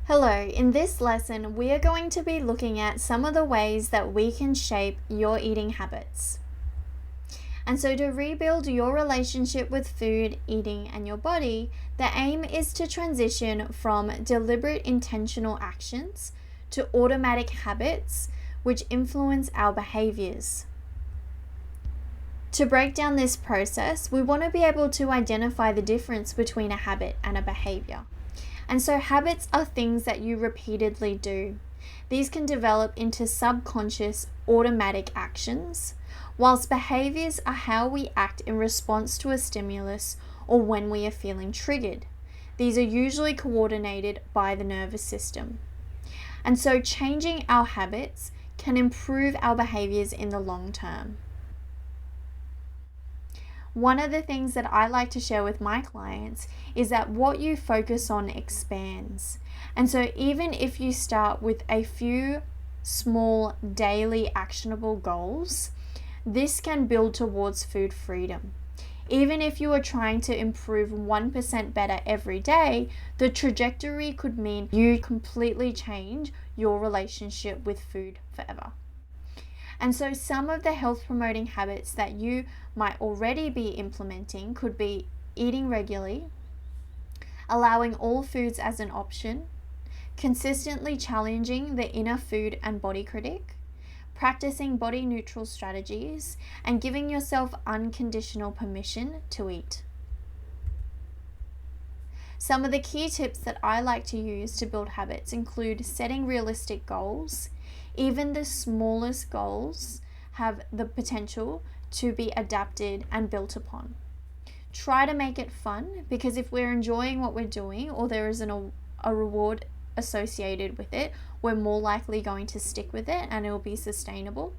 Hello, in this lesson we are going to be looking at some of the ways that we can shape your eating habits. And so to rebuild your relationship with food, eating and your body, the aim is to transition from deliberate intentional actions to automatic habits which influence our behaviors. To break down this process, we want to be able to identify the difference between a habit and a behavior. And so habits are things that you repeatedly do. These can develop into subconscious automatic actions, whilst behaviors are how we act in response to a stimulus or when we are feeling triggered. These are usually coordinated by the nervous system. And so changing our habits can improve our behaviors in the long term. One of the things that I like to share with my clients is that what you focus on expands. And so even if you start with a few small daily actionable goals, this can build towards food freedom. Even if you are trying to improve 1% better every day, the trajectory could mean you completely change your relationship with food forever. And so some of the health promoting habits that you might already be implementing could be eating regularly, allowing all foods as an option, consistently challenging the inner food and body critic, practicing body neutral strategies, and giving yourself unconditional permission to eat. Some of the key tips that I like to use to build habits include setting realistic goals. Even the smallest goals have the potential to be adapted and built upon. Try to make it fun, because if we're enjoying what we're doing or there is a reward associated with it, we're more likely going to stick with it and it will be sustainable.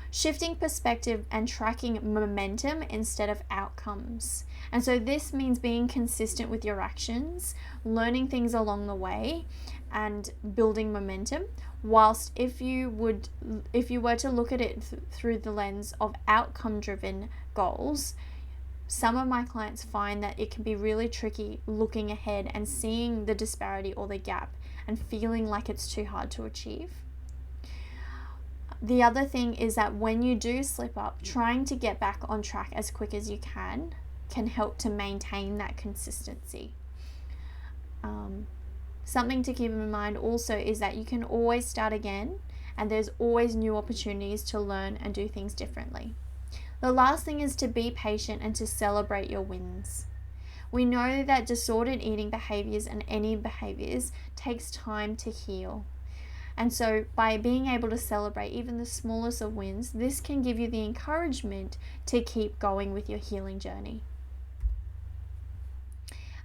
Shifting perspective and tracking momentum instead of outcomes. And so this means being consistent with your actions, learning things along the way, and building momentum. Whilst if you were to look at it through the lens of outcome-driven goals, some of my clients find that it can be really tricky looking ahead and seeing the disparity or the gap and feeling like it's too hard to achieve. The other thing is that when you do slip up, trying to get back on track as quick as you can help to maintain that consistency. Something to keep in mind also is that you can always start again, and there's always new opportunities to learn and do things differently. The last thing is to be patient and to celebrate your wins. We know that disordered eating behaviors and any behaviors takes time to heal. And so by being able to celebrate even the smallest of wins, this can give you the encouragement to keep going with your healing journey.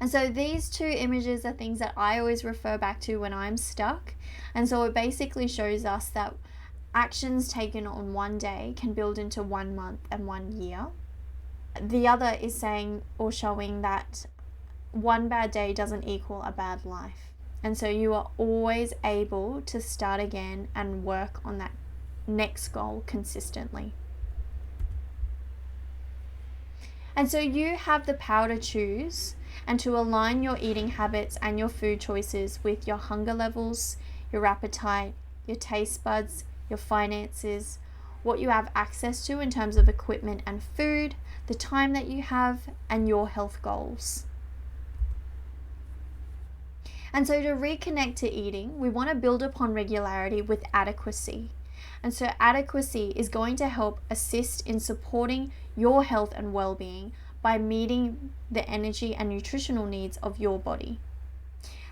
And so these two images are things that I always refer back to when I'm stuck. And so it basically shows us that actions taken on one day can build into 1 month and 1 year. The other is saying or showing that one bad day doesn't equal a bad life. And so you are always able to start again and work on that next goal consistently. And so you have the power to choose and to align your eating habits and your food choices with your hunger levels, your appetite, your taste buds, your finances, what you have access to in terms of equipment and food, the time that you have, and your health goals. And so to reconnect to eating, we want to build upon regularity with adequacy. And so adequacy is going to help assist in supporting your health and well-being by meeting the energy and nutritional needs of your body.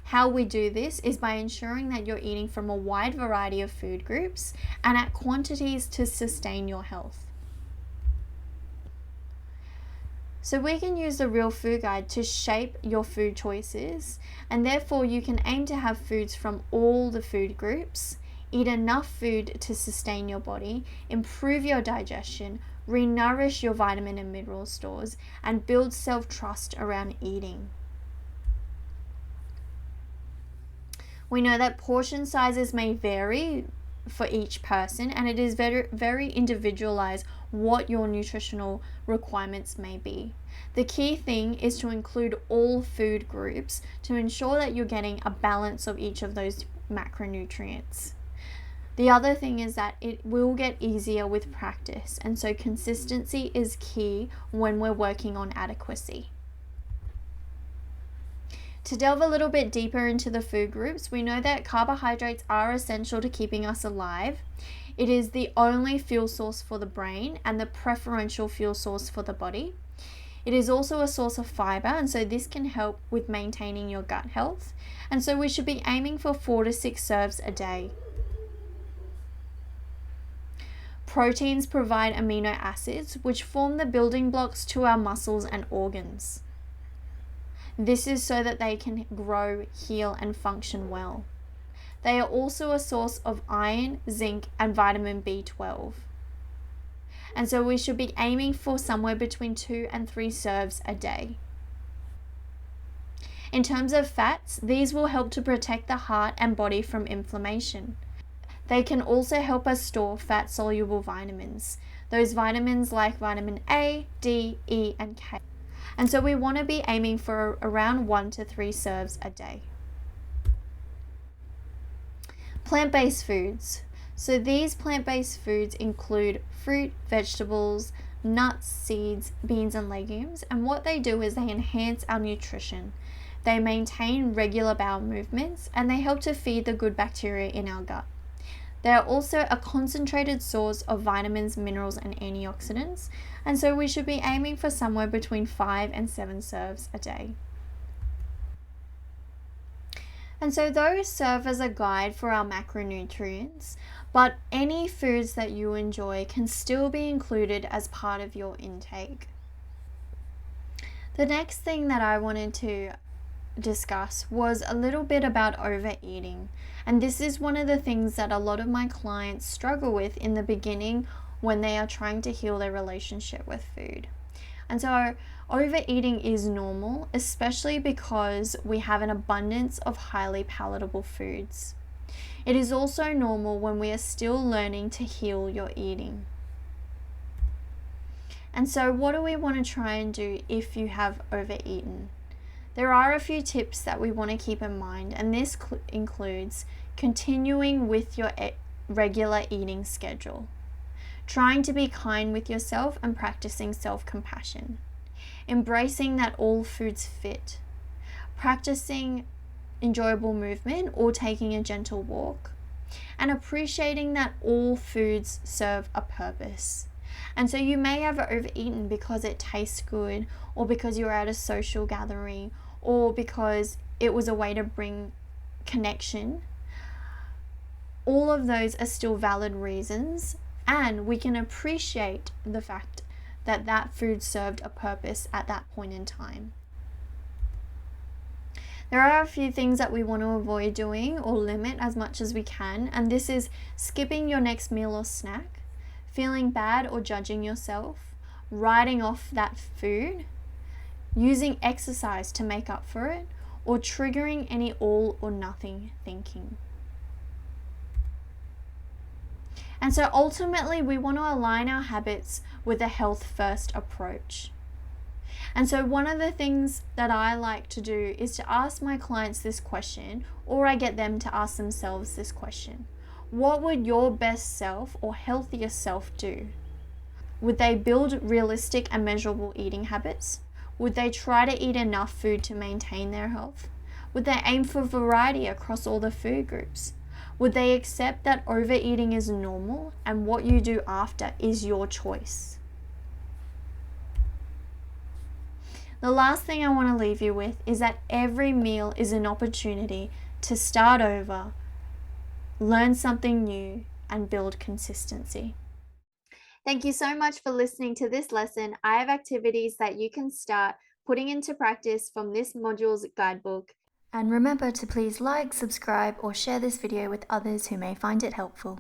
How we do this is by ensuring that you're eating from a wide variety of food groups and at quantities to sustain your health. So we can use the Real Food Guide to shape your food choices, and therefore you can aim to have foods from all the food groups, eat enough food to sustain your body, improve your digestion, re-nourish your vitamin and mineral stores, and build self-trust around eating. We know that portion sizes may vary for each person, and it is very, very individualized what your nutritional requirements may be. The key thing is to include all food groups to ensure that you're getting a balance of each of those macronutrients. The other thing is that it will get easier with practice, and so consistency is key when we're working on adequacy. To delve a little bit deeper into the food groups, we know that carbohydrates are essential to keeping us alive. It is the only fuel source for the brain and the preferential fuel source for the body. It is also a source of fiber, and so this can help with maintaining your gut health. And so we should be aiming for 4 to 6 serves a day. Proteins provide amino acids, which form the building blocks to our muscles and organs. This is so that they can grow, heal, and function well. They are also a source of iron, zinc, and vitamin B12. And so we should be aiming for somewhere between 2 and 3 serves a day. In terms of fats, these will help to protect the heart and body from inflammation. They can also help us store fat-soluble vitamins, those vitamins like vitamin A, D, E, and K. And so we want to be aiming for around 1 to 3 serves a day. Plant-based foods. So these plant-based foods include fruit, vegetables, nuts, seeds, beans, and legumes. And what they do is they enhance our nutrition. They maintain regular bowel movements, and they help to feed the good bacteria in our gut. They are also a concentrated source of vitamins, minerals, and antioxidants, and so we should be aiming for somewhere between 5 and 7 serves a day. And so those serve as a guide for our macronutrients, but any foods that you enjoy can still be included as part of your intake. The next thing that I wanted to discuss was a little bit about overeating, and this is one of the things that a lot of my clients struggle with in the beginning when they are trying to heal their relationship with food. And so overeating is normal, especially because we have an abundance of highly palatable foods. It is also normal when we are still learning to heal your eating. And so what do we want to try and do if you have overeaten? There are a few tips that we want to keep in mind, and this includes continuing with your regular eating schedule, trying to be kind with yourself and practicing self-compassion, embracing that all foods fit, practicing enjoyable movement or taking a gentle walk, and appreciating that all foods serve a purpose. And so you may have overeaten because it tastes good, or because you're at a social gathering, or because it was a way to bring connection. All of those are still valid reasons, and we can appreciate the fact that that food served a purpose at that point in time. There are a few things that we want to avoid doing or limit as much as we can, and this is skipping your next meal or snack, feeling bad or judging yourself, writing off that food, using exercise to make up for it, or triggering any all or nothing thinking. And so ultimately we want to align our habits with a health first approach. And so one of the things that I like to do is to ask my clients this question, or I get them to ask themselves this question. What would your best self or healthiest self do? Would they build realistic and measurable eating habits? Would they try to eat enough food to maintain their health? Would they aim for variety across all the food groups? Would they accept that overeating is normal and what you do after is your choice? The last thing I want to leave you with is that every meal is an opportunity to start over, learn something new, and build consistency. Thank you so much for listening to this lesson. I have activities that you can start putting into practice from this module's guidebook. And remember to please like, subscribe, or share this video with others who may find it helpful.